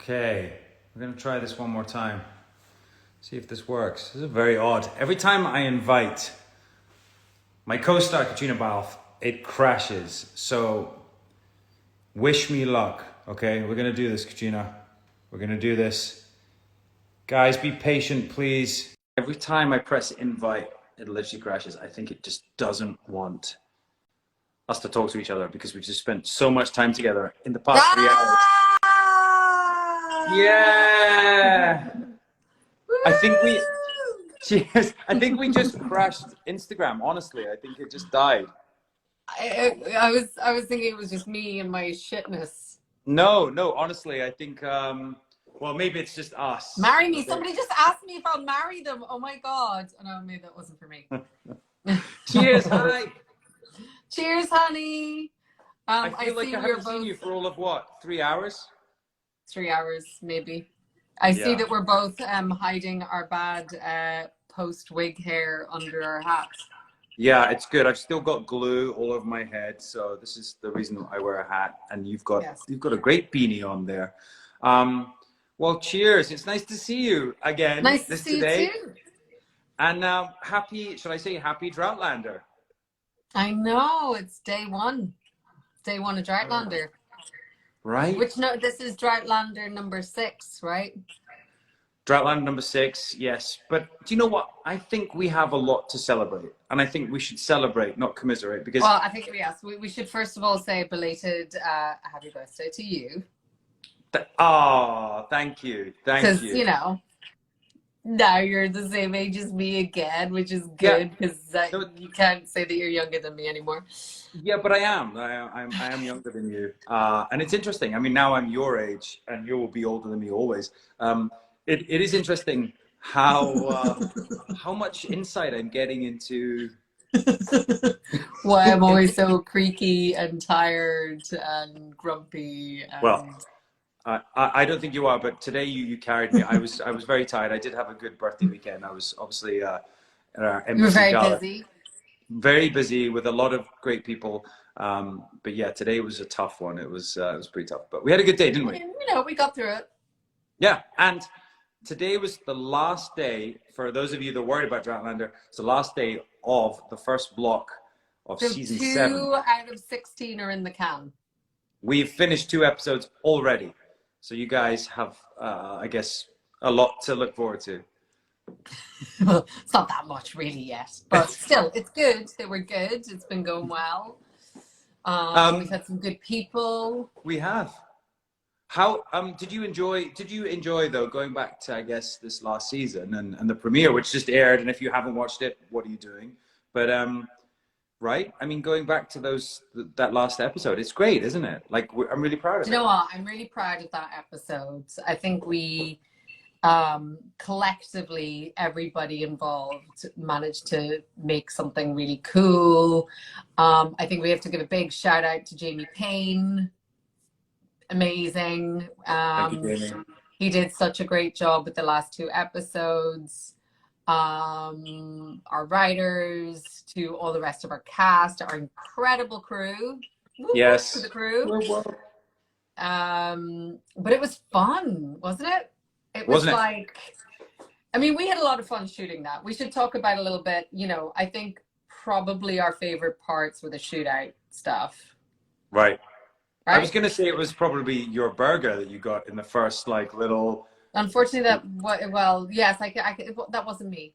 Okay, we're gonna try this one more time. See if this works. This is very odd. Every time I invite my co-star Caitriona Balfe, it crashes. So wish me luck. Okay, we're gonna do this, Caitriona. We're gonna do this. Guys, be patient, please. Every time I press invite, it literally crashes. I think it just doesn't want us to talk to each other because we've just spent so much time together in the past 3 hours. Yeah. I think we cheers. I think we just crashed Instagram. Honestly, I think it just died. I was thinking it was just me and my shitness. No, honestly, I think well, maybe it's just us. Marry me. Somebody just asked me if I'll marry them. Oh my god. Oh, no, maybe that wasn't for me. Cheers, hi. Cheers, honey. I feel like I haven't seen you for all of what, 3 hours? 3 hours, maybe. I see that we're both hiding our bad post-wig hair under our hats. Yeah, it's good. I've still got glue all over my head, so this is the reason I wear a hat. And you've got a great beanie on there. Well, cheers. It's nice to see you again. Nice to see you too. And happy, should I say happy Droughtlander? I know, it's day one. Day one of Droughtlander. Right. Which no, this is Droughtlander number 6, right? Droughtlander number 6, yes. But do you know what? I think we have a lot to celebrate. And I think we should celebrate, not commiserate. Because well, I think, yes, we should first of all say belated happy birthday to you. Oh, thank you. Thank you. Because, you know, now you're the same age as me again, which is good because you can't say that you're younger than me anymore. Yeah, but I am. I am younger than you. And it's interesting. I mean, now I'm your age and you will be older than me always. It is interesting how much insight I'm getting into why I'm always so creaky and tired and grumpy. And... well, I don't think you are, but today you carried me. I was very tired. I did have a good birthday weekend. I was obviously at our embassy. You were very busy. Very busy with a lot of great people. But yeah, today was a tough one. It was pretty tough, but we had a good day, didn't we? You know, we got through it. Yeah, and today was the last day, for those of you that are worried about Droughtlander, it's the last day of the first block of season 7. 2 out of 16 are in the can. We've finished 2 episodes already. So you guys have, I guess, a lot to look forward to. It's not that much really yet, but still, it's good. They were good. It's been going well. We've had some good people. We have. How did you enjoy though going back to, I guess, this last season and the premiere, which just aired? And if you haven't watched it, what are you doing? But right, I mean, going back to that last episode, it's great, isn't it? Like, I'm really proud of it. You know what? I'm really proud of that episode. I think we collectively, everybody involved managed to make something really cool. I think we have to give a big shout out to Jamie Payne. Amazing. Thank you, Jamie. He did such a great job with the last 2 episodes. Our writers, to all the rest of our cast, our incredible crew. Yes. To the crew. But it was fun, wasn't it? It was like, I mean, we had a lot of fun shooting that. We should talk about a little bit, you know, I think probably our favorite parts were the shootout stuff. Right. I was going to say it was probably your burger that you got in the first, like, little... Unfortunately, yes, that wasn't me.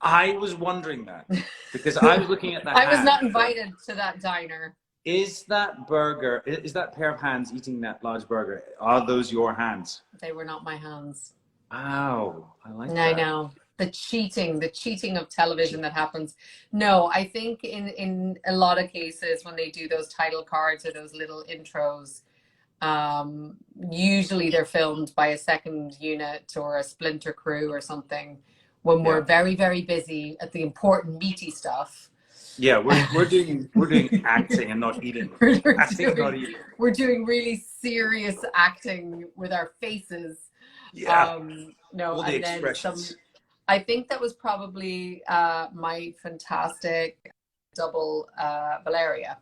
I was wondering that because I was looking at that. I was not invited to that diner. Is that burger, is that pair of hands eating that large burger, are those your hands? They were not my hands. Wow, I like that. I know. The cheating of television that happens. No, I think in a lot of cases when they do those title cards or those little intros, usually they're filmed by a second unit or a splinter crew or something when we're very, very busy at the important meaty stuff. Yeah, we're doing acting and not eating. We're doing really serious acting with our faces. Yeah. No, all the expressions. I think that was probably my fantastic double Valeria,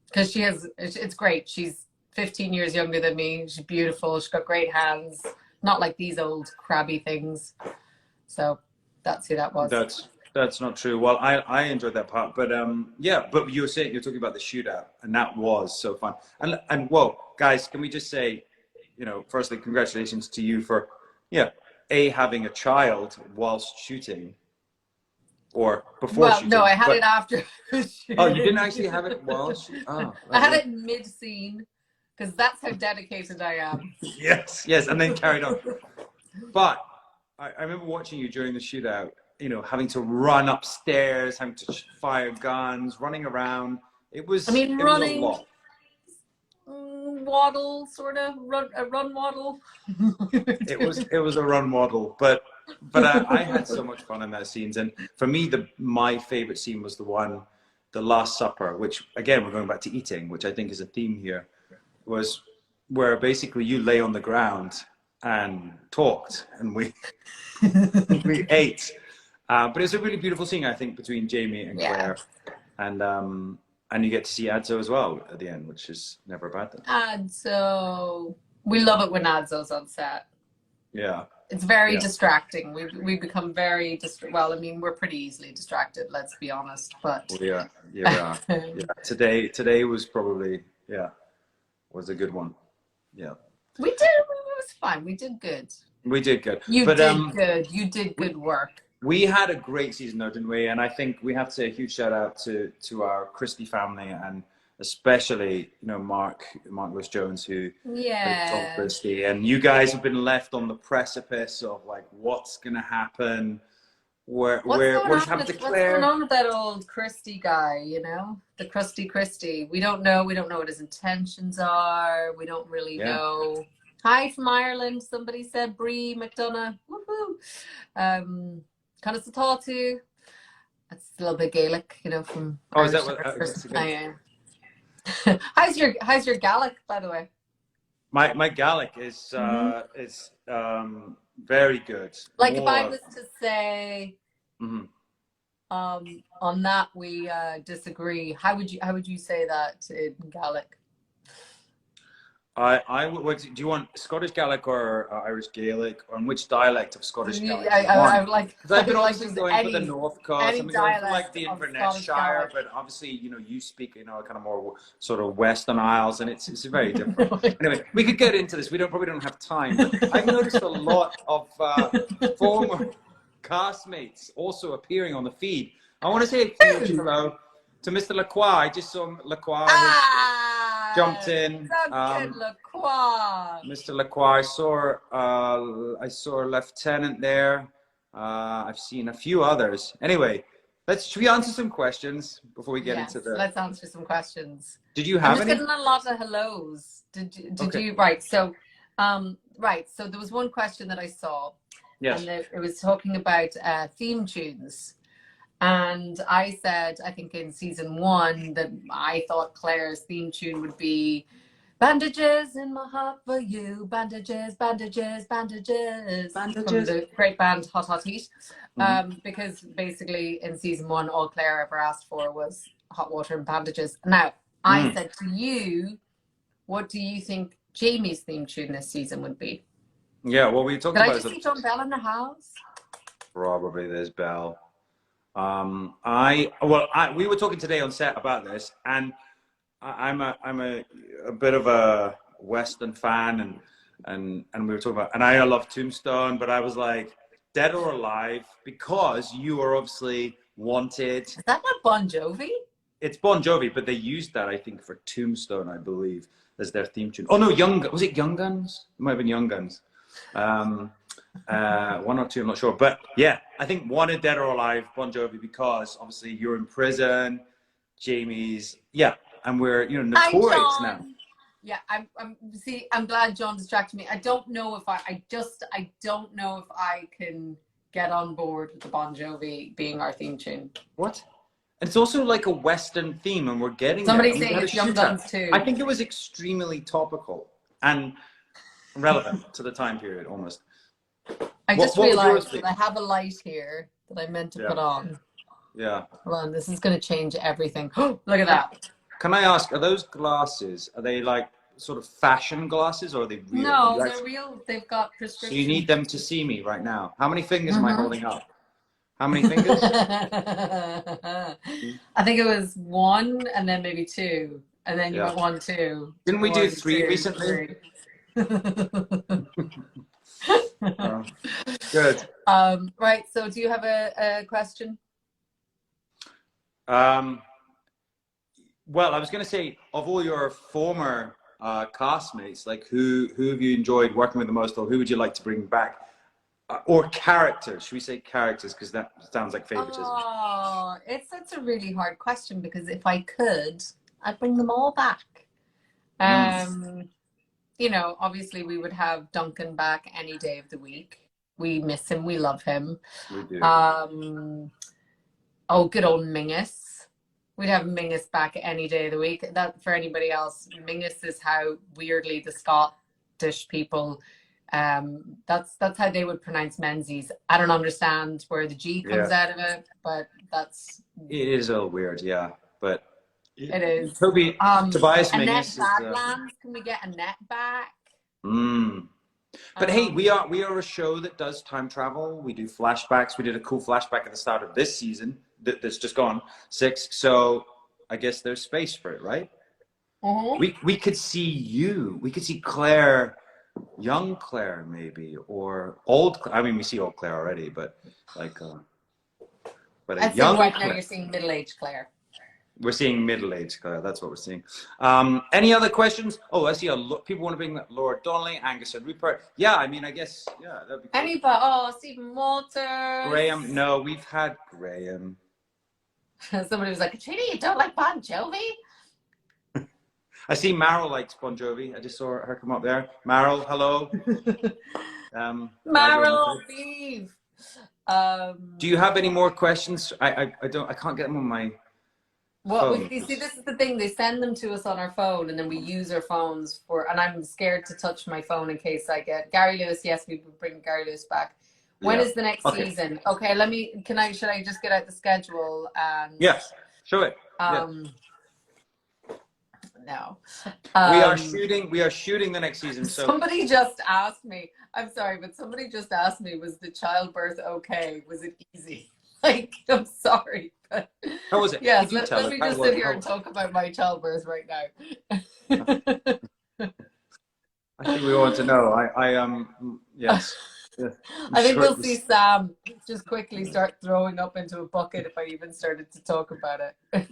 because it's great. She's 15 years younger than me. She's beautiful. She's got great hands. Not like these old crabby things. So that's who that was. That's not true. Well, I enjoyed that part, but yeah. But you were saying you're talking about the shootout, and that was so fun. And whoa, guys, can we just say, you know, firstly, congratulations to you for having a child whilst shooting, or before shooting. No, I had it after. Oh, you didn't actually have it while shooting? Oh, I had it mid-scene because that's how dedicated I am. Yes, and then carried on. But I remember watching you during the shootout, you know, having to run upstairs, having to fire guns, running around. It was running, it was a lot. Waddle, sort of run waddle. it was a run waddle, but I had so much fun in those scenes. And for me, my favorite scene was the Last Supper, which again we're going back to eating, which I think is a theme here, was where basically you lay on the ground and talked, and we ate. But it's a really beautiful scene, I think, between Jamie and Claire, and you get to see Adzo as well at the end, which is never a bad thing. Adzo, we love it when Adzo's on set. Yeah, it's very distracting. We become very well. I mean, we're pretty easily distracted. Let's be honest. But yeah. Today was probably was a good one. Yeah, we did. It was fine. We did good. We did good. You did good. You did good work. We had a great season though, didn't we? And I think we have to say a huge shout out to our Christie family, and especially, you know, Mark Lewis Jones, who told Christie. And you guys have been left on the precipice of like, what's gonna happen? What's going on with that old Christie guy, you know? The Christie. We don't know what his intentions are. We don't really know. Hi from Ireland, somebody said. Brie McDonough. Woohoo. Kind of Satatu. That's a little bit Gaelic, you know, from is that what I am. How's your Gaelic, by the way? My Gaelic is very good. Like if I was to say on that we disagree, how would you say that in Gaelic? Do you want Scottish Gaelic or Irish Gaelic, or in which dialect of Scottish Gaelic? Because I've been obviously going for the North Coast. I'm going for like the Inverness Shire, but obviously, you know, you speak, you know, kind of more sort of Western Isles, and it's very different. Anyway, we could get into this. We probably don't have time. But I've noticed a lot of former castmates also appearing on the feed. I want to say a huge hello to Mr. Lacroix. I just saw Lacroix. Jumped in. Mr. Lacroix. I saw a lieutenant there. I've seen a few others. Anyway, should we answer some questions before we get into the? Let's answer some questions. Did you have any? I'm just getting a lot of hellos. Did you? Right. So, So there was one question that I saw. Yes. And it was talking about theme tunes. And I said, I think in season 1, that I thought Claire's theme tune would be bandages in my heart for you, bandages, bandages, bandages, from the great band Hot Hot Heat. Because basically in season 1, all Claire ever asked for was hot water and bandages. Now, I said to you, what do you think Jamie's theme tune this season would be? Yeah, well, we talked about. Did I just see John Bell in the house? Probably there's Bell. We were talking today on set about this, and I'm a bit of a Western fan, and we were talking about, and I love Tombstone, but I was like, Dead or Alive, because you are obviously wanted. Is that not Bon Jovi? It's Bon Jovi, but they used that, I think, for Tombstone, I believe, as their theme tune. Oh no, was it Young Guns? It might have been Young Guns. One or two, I'm not sure, but yeah, I think Wanted, Dead or Alive, Bon Jovi, because obviously you're in prison, Jamie's, and we're, you know, notorious now. Yeah, I'm glad John distracted me. I don't know if I don't know if I can get on board with the Bon Jovi being our theme tune. What? And it's also like a Western theme, and we're getting somebody saying it's Young Guns too. I think it was extremely topical and relevant to the time period, almost. I just realized that I have a light here that I meant to put on. Yeah. Hold on, this is going to change everything. Look at that. Can I ask, are those glasses, are they like sort of fashion glasses, or are they real? No, they're real. They've got prescription. So you need them to see me right now. How many fingers am I holding up? How many fingers? I think it was 1 and then maybe 2. And then you went 1, 2. Didn't we do 1, 3 2, recently? 3. Oh, good. Right. So do you have a question? Well, I was going to say, of all your former castmates, like who have you enjoyed working with the most, or who would you like to bring back? Or characters? Should we say characters? Because that sounds like favoritism. Oh, that's a really hard question, because if I could, I'd bring them all back. You know, obviously we would have Duncan back any day of the week. We miss him. We love him. We do. Oh, good old Mingus. We'd have Mingus back any day of the week. That, for anybody else, Mingus is how weirdly the Scottish people, that's how they would pronounce Menzies. I don't understand where the G comes out of it, but that's... It is a little weird, yeah. But it is. Tobias Annette Mingus Badlands, can we get Annette back? But hey, we are a show that does time travel. We do flashbacks. We did a cool flashback at the start of this season that's just gone, 6. So I guess there's space for it, right? We could see you. We could see Claire, young Claire maybe, or old. I mean, we see old Claire already, but like, but a young right Claire. Now you're seeing middle-aged Claire. We're seeing middle-aged Claire. That's what we're seeing. Any other questions? Oh, I see people want to bring Laura Donnelly, Angus and Rupert. Yeah, I mean, I guess, yeah, that'd be cool. Anybody? Oh, Stephen Walters. Graham. No, we've had Graham. Somebody was like, Caitriona, you don't like Bon Jovi? I see Meryl likes Bon Jovi. I just saw her come up there. Meryl, hello. Meryl, Beeve. Do you have any more questions? I can't get them on my... Well, you see, this is the thing. They send them to us on our phone, and then we use our phones for. And I'm scared to touch my phone in case I get Gary Lewis. Yes, we will bring Gary Lewis back. When is the next season? Okay, should I just get out the schedule? And yes, show it. No. We are shooting the next season. So somebody just asked me. I'm sorry, but somebody just asked me, was the childbirth okay? Was it easy? Like, I'm sorry, but how was it? Yes, let me just sit here and talk about my childbirth right now. I think we want to know. Yes. I think we'll see Sam just quickly start throwing up into a bucket if I even started to talk about it.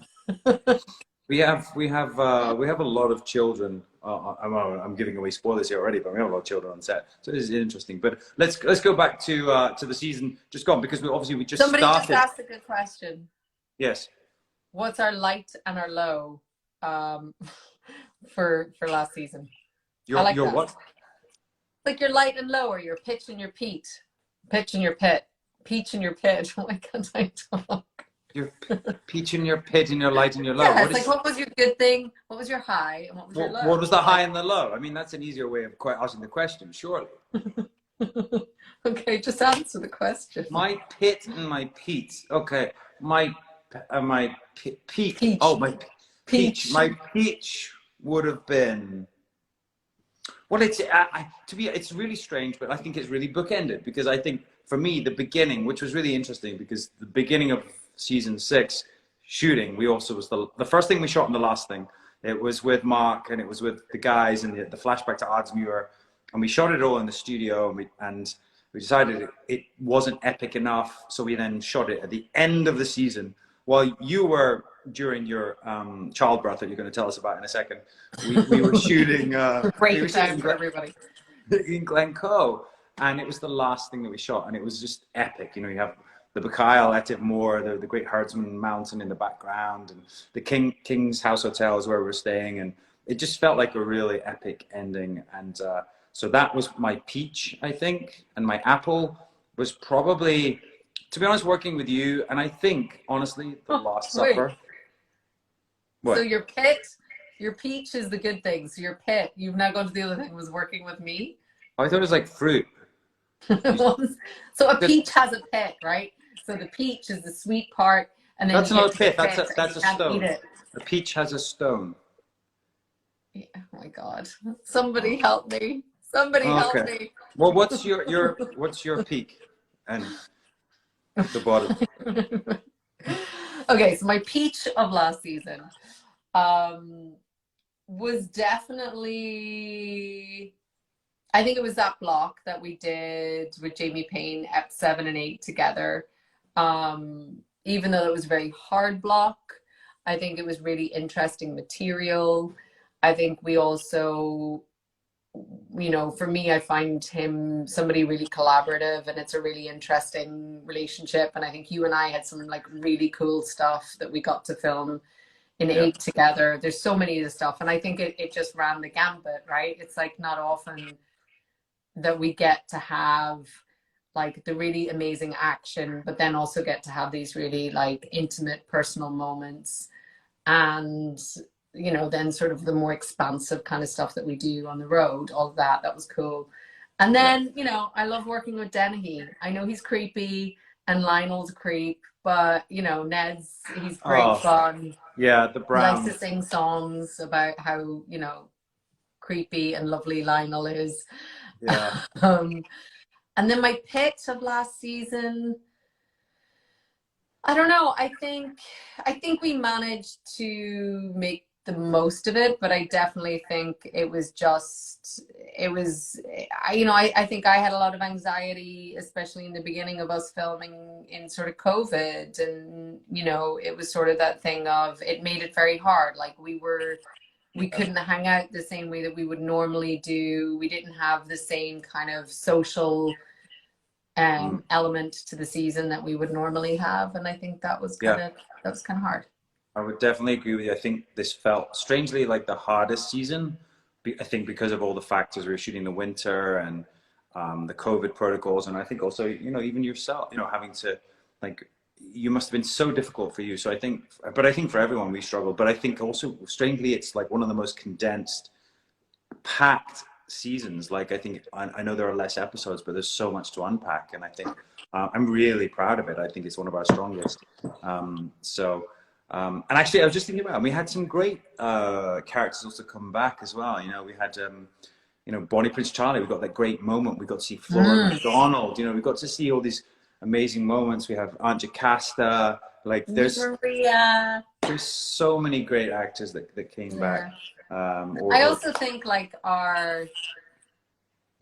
We have a lot of children. I'm giving away spoilers here already, but we have a lot of children on set, so this is interesting. But let's go back to the season just gone, because we just somebody started. Just asked a good question. Yes. What's our light and our low for last season? Your what? Like your light and low, or your pitch and your peat, pitch and your pit, peach and your pit. Why can't I talk? Your peach in your pit and your light and your low. Yeah, it's like, what was your good thing? What was your high? And what was your low? What was the high and the low? I mean, that's an easier way of asking the question, surely. Okay, just answer the question. My pit and my peat. Okay, my peak. Peach. Oh, my peach. My peach would have been. Well, it's really strange, but I think it's really bookended, because I think for me the beginning, which was really interesting, because the beginning of season 6 shooting, we also was the first thing we shot and the last thing. It was with Mark, and it was with the guys, and the flashback to Ardsmuir, and we shot it all in the studio, and we decided it wasn't epic enough, so we then shot it at the end of the season while you were during your childbirth that you're going to tell us about in a second. We were shooting great time for everybody in Glencoe, and it was the last thing that we shot, and it was just epic. You know, you have the Bucaille, Etive Moor, the Great Herdsman Mountain in the background, and the King's House Hotel is where we were staying, and it just felt like a really epic ending. And so that was my peach, I think, and my apple was probably, to be honest, working with you, and I think, honestly, the Last Supper. What? So your peach is the good thing. So your pit, you've now gone to the other thing, was working with me. Oh, I thought it was like fruit. So a peach has a pit, right? So the peach is the sweet part, and then that's not a pit. That's a stone. Eat it. A peach has a stone. Yeah, oh my God. Somebody help me. Somebody help Okay. me. Well, what's your peak and the bottom? Okay, so my peach of last season was definitely, I think it was that block that we did with Jamie Payne, Ep 7 and 8 together. Even though it was a very hard block, I think it was really interesting material. I think we also, you know, for me, I find him somebody really collaborative, and it's a really interesting relationship. And I think you and I had some like really cool stuff that we got to film in Yeah. 8 together. There's so many of the stuff, and I think it just ran the gambit, right? It's like not often that we get to have like the really amazing action, but then also get to have these really like intimate personal moments. And you know, then sort of the more expansive kind of stuff that we do on the road, all of that was cool. And then, you know, I love working with Dennehy. I know he's creepy and Lionel's a creep, but you know, he's great fun. Yeah, the He likes to Brown. sing songs about how, you know, creepy and lovely Lionel is. Yeah. And then my pitch of last season, I don't know. I think we managed to make the most of it, but I definitely think it was you know, I think I had a lot of anxiety, especially in the beginning of us filming in sort of COVID. And, you know, it was sort of that thing of, it made it very hard. Like we couldn't hang out the same way that we would normally do. We didn't have the same kind of social element to the season that we would normally have, and I think that was kind of hard. I would definitely agree with you. I think this felt strangely like the hardest season. I think because of all the factors, we were shooting the winter and the COVID protocols, and I think also, you know, even yourself, you know, having to like, you must have been so difficult for you. So I think, but I think for everyone we struggled. But I think also strangely, it's like one of the most condensed, packed seasons. Like I think I know there are less episodes, but there's so much to unpack, and I think I'm really proud of it. I think it's one of our strongest. And actually, I was just thinking about it, we had some great characters also come back as well. You know, we had you know, Bonnie Prince Charlie. We got that great moment. We got to see Flora McDonald. You know, we got to see all these amazing moments. We have Aunt Jocasta. Like there's so many great actors that came back. I also think like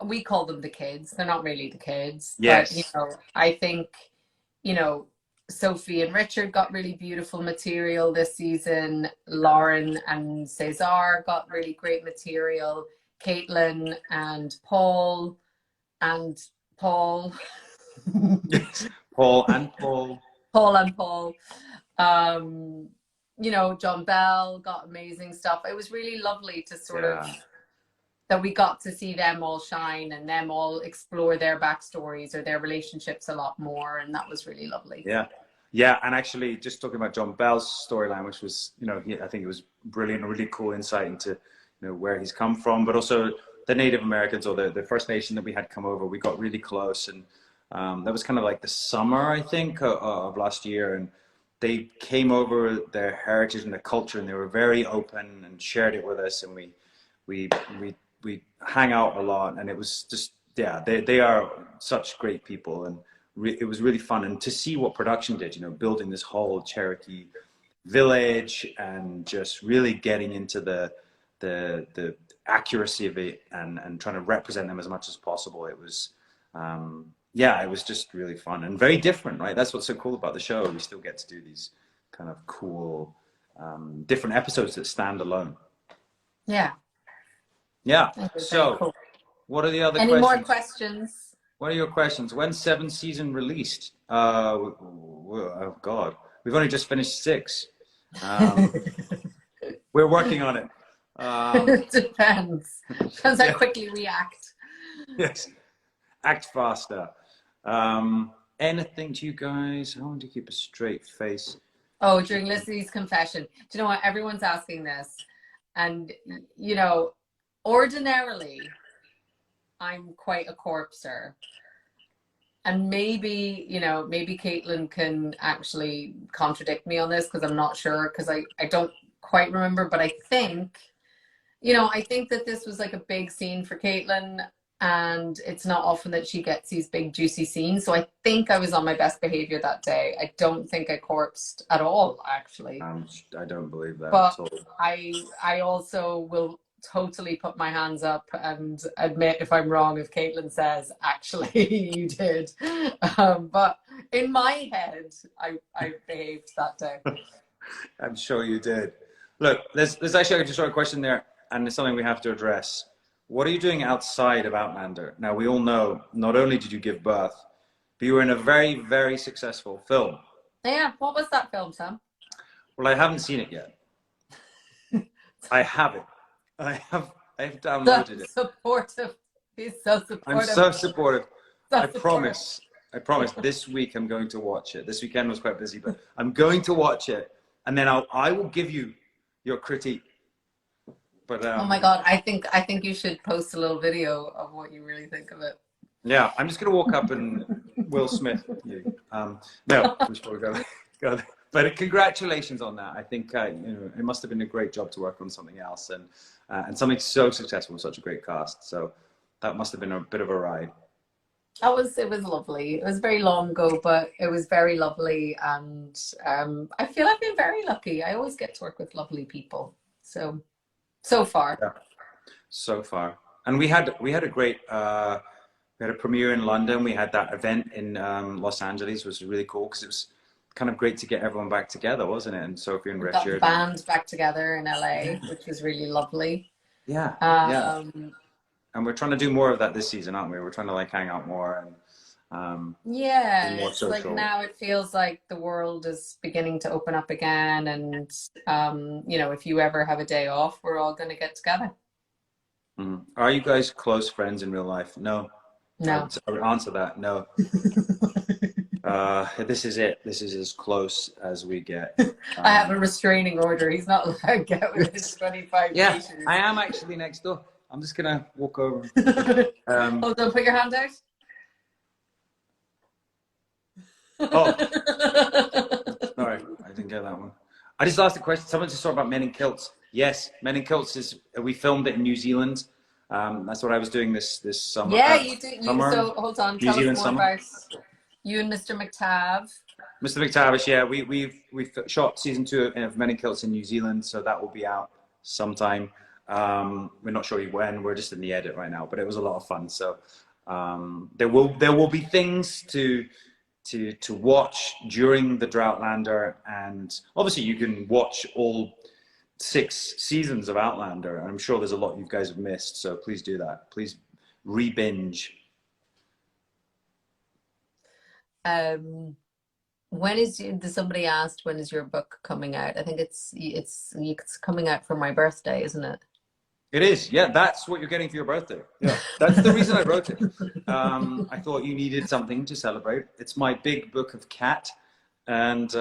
we call them the kids. They're not really the kids. Yes. But, you know, I think, you know, Sophie and Richard got really beautiful material this season. Lauren and Cesar got really great material. Caitlin and Paul. Yes. Paul and Paul. You know, John Bell got amazing stuff. It was really lovely to sort of, that we got to see them all shine and them all explore their backstories or their relationships a lot more. And that was really lovely. Yeah. Yeah. And actually just talking about John Bell's storyline, which was, you know, I think it was brilliant, a really cool insight into, you know, where he's come from, but also the Native Americans or the First Nation that we had come over. We got really close, and that was kind of like the summer, I think, of last year. And they came over their heritage and their culture, and they were very open and shared it with us. And we hang out a lot, and it was just, yeah, they are such great people, and it was really fun. And to see what production did, you know, building this whole Cherokee village and just really getting into the accuracy of it and trying to represent them as much as possible. It was, yeah, it was just really fun and very different, right? That's what's so cool about the show. We still get to do these kind of cool, different episodes that stand alone. Yeah. Yeah. So cool. What are the other questions? Any more questions? What are your questions? When's 7th season released? Oh God, we've only just finished 6. We're working on it. It depends. Depends how quickly we act. Yes. Act faster. Anything to you guys? I want to keep a straight face. Oh, during Lizzie's confession. Do you know what? Everyone's asking this. And, you know, ordinarily, I'm quite a corpser. And maybe, you know, maybe Caitlin can actually contradict me on this, because I'm not sure, because I don't quite remember. But I think, I think that this was like a big scene for Caitlin, and it's not often that she gets these big juicy scenes. So I think I was on my best behavior that day. I don't think I corpsed at all, actually. I don't believe that But at all. I also will totally put my hands up and admit if I'm wrong if Caitlin says actually you did. But in my head, I behaved that day. I'm sure you did. Look, there's actually just a question there, and it's something we have to address. What are you doing outside of Outlander? Now, we all know not only did you give birth, but you were in a very, very successful film. Yeah, what was that film, Sam? Well, I haven't seen it yet. I have it. I've downloaded it. Supportive. He's so supportive. I'm so supportive. So I promise this week I'm going to watch it. This weekend was quite busy, but I'm going to watch it, and then I will give you your critique. But oh my God, I think you should post a little video of what you really think of it. Yeah, I'm just gonna walk up and Will Smith you. No, we should go. But congratulations on that. I think it must have been a great job to work on something else and something so successful with such a great cast. So that must have been a bit of a ride. It was lovely. It was very long ago, but it was very lovely, and I feel I've been very lucky. I always get to work with lovely people. So far. Yeah. So far. And we had a great we had a premiere in London. We had that event in Los Angeles, which was really cool because it was kind of great to get everyone back together, wasn't it? And Sophie and Richard. Got the band back together in LA, which was really lovely. Yeah. Yeah. And we're trying to do more of that this season, aren't we? We're trying to like hang out more and yeah, more it's like now it feels like the world is beginning to open up again, and if you ever have a day off, we're all going to get together. Mm-hmm. Are you guys close friends in real life? No. No. I would answer that. No. This is it. This is as close as we get. I have a restraining order. He's not allowed to get with his 25 Yeah, patients. I am actually next door. I'm just gonna walk over. Hold on, put your hand out. Oh, sorry, I didn't get that one. I just asked a question. Someone just talked about Men in Kilts. Yes, Men in Kilts is. We filmed it in New Zealand. That's what I was doing this summer. Yeah, you did. So hold on, New tell Zealand us more summer. about you and Mr. McTav. Mr. McTavish, yeah, we've shot season 2 of Men in Kilts in New Zealand, so that will be out sometime. We're not sure when. We're just in the edit right now, but it was a lot of fun. So there will be things to watch during the Droughtlander, and obviously you can watch all 6 seasons of Outlander, and I'm sure there's a lot you guys have missed. So please do that. Please re-binge. Somebody asked when is your book coming out? I think it's coming out for my birthday, isn't it? It is, yeah. That's what you're getting for your birthday. Yeah, that's the reason I wrote it. I thought you needed something to celebrate. It's my big book of Cat, and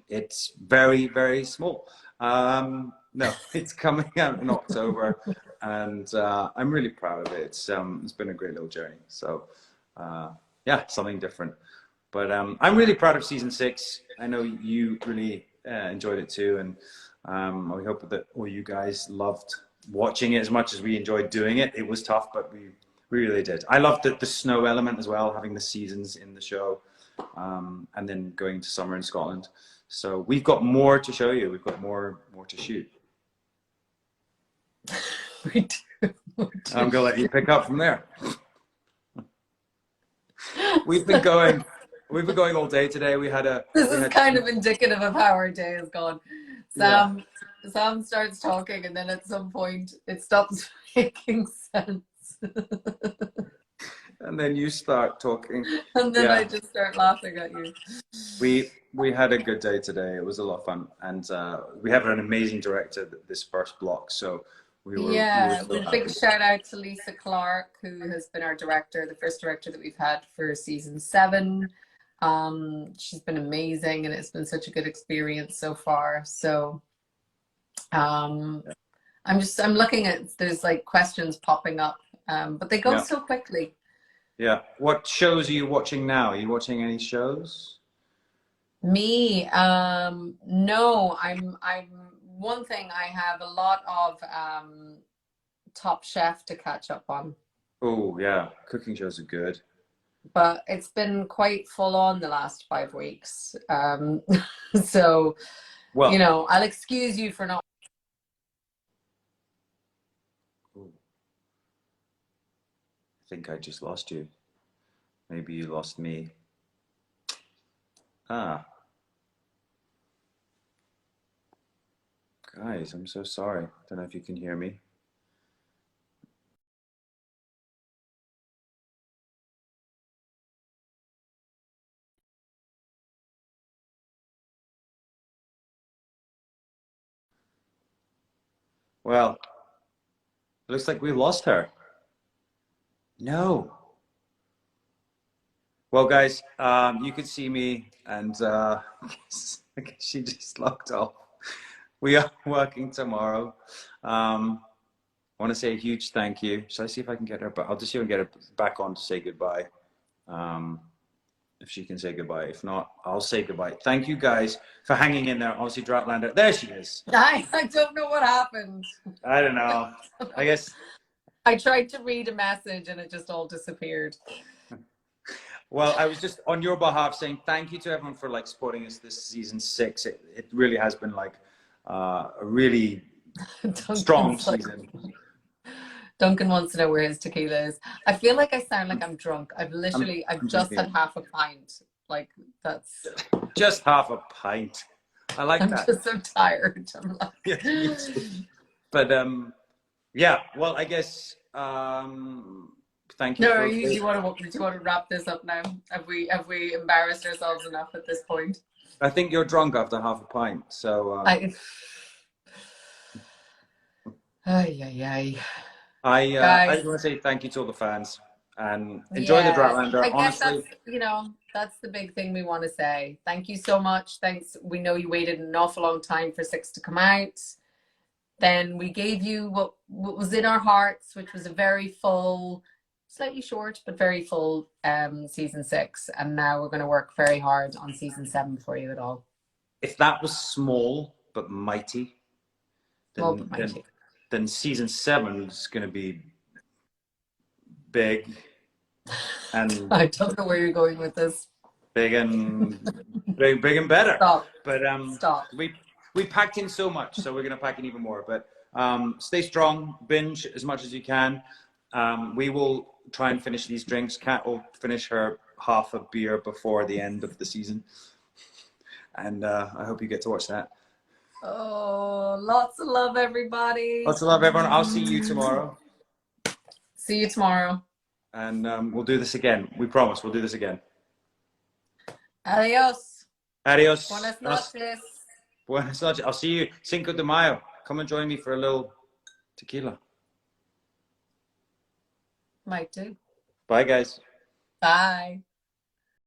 it's very, very small. No, it's coming out in October, and I'm really proud of it. It's been a great little journey. So yeah, something different. But I'm really proud of season 6. I know you really enjoyed it too, and we hope that all you guys loved watching it as much as we enjoyed doing it. It was tough, but we really did. I loved the snow element as well, having the seasons in the show, and then going to summer in Scotland. So we've got more to show you. We've got more to shoot. We do. I'm gonna let you pick up from there. We've been going all day today. This is kind of indicative of how our day has gone. Sam starts talking, and then at some point it stops making sense. And then you start talking. And then I just start laughing at you. We had a good day today. It was a lot of fun, and we have an amazing director this first block. So we were a big shout out to Lisa Clark, who has been our director, the first director that we've had for season 7. She's been amazing, and it's been such a good experience so far. So I'm looking at, there's like questions popping up, but they go so quickly. Yeah. What shows are you watching now? Are you watching any shows? Me, no, I'm one thing, I have a lot of Top Chef to catch up on. Oh yeah, cooking shows are good. But it's been quite full on the last 5 weeks. So, Well, I'll excuse you for not. ooh, I think I just lost you. Maybe you lost me. Ah, guys, I'm so sorry. Don't know if you can hear me. Well, looks like we lost her. No. Well, guys, you could see me, and I guess she just locked off. We are working tomorrow. I want to say a huge thank you. Shall I see if I can get her? But I'll just see if I can get her back on to say goodbye. If she can say goodbye. If not, I'll say goodbye. Thank you guys for hanging in there. Obviously, Dratlander. There she is. I don't know what happened. I don't know. I guess. I tried to read a message and it just all disappeared. Well, I was just on your behalf saying thank you to everyone for like supporting us this season 6. It really has been like a really strong season. Duncan wants to know where his tequila is. I feel like I sound like I'm drunk. I've just had half a pint. Like that's just half a pint. I like that. I'm just so tired. I'm like... Yeah, but yeah. Well, I guess thank you. No, do you want to wrap this up now? Have we embarrassed ourselves enough at this point? I think you're drunk after half a pint. So. Ay, I just want to say thank you to all the fans and enjoy the Dratlander. I guess honestly, that's the big thing we want to say. Thank you so much. Thanks. We know you waited an awful long time for 6 to come out. Then we gave you what was in our hearts, which was a very full, slightly short, but very full season 6. And now we're going to work very hard on season 7 for you at all. If that was small but mighty, then season 7 is going to be big. And I don't know where you're going with this. Big and better. Stop. But Stop. We packed in so much, so we're going to pack in even more. But stay strong, binge as much as you can. We will try and finish these drinks. Kat will finish her half a beer before the end of the season. And I hope you get to watch that. Oh, lots of love, everybody. Lots of love, everyone. I'll see you tomorrow. See you tomorrow. And we'll do this again. We promise we'll do this again. Adios. Adios. Buenas noches. Buenas noches. I'll see you Cinco de Mayo. Come and join me for a little tequila. Might do. Bye, guys. Bye.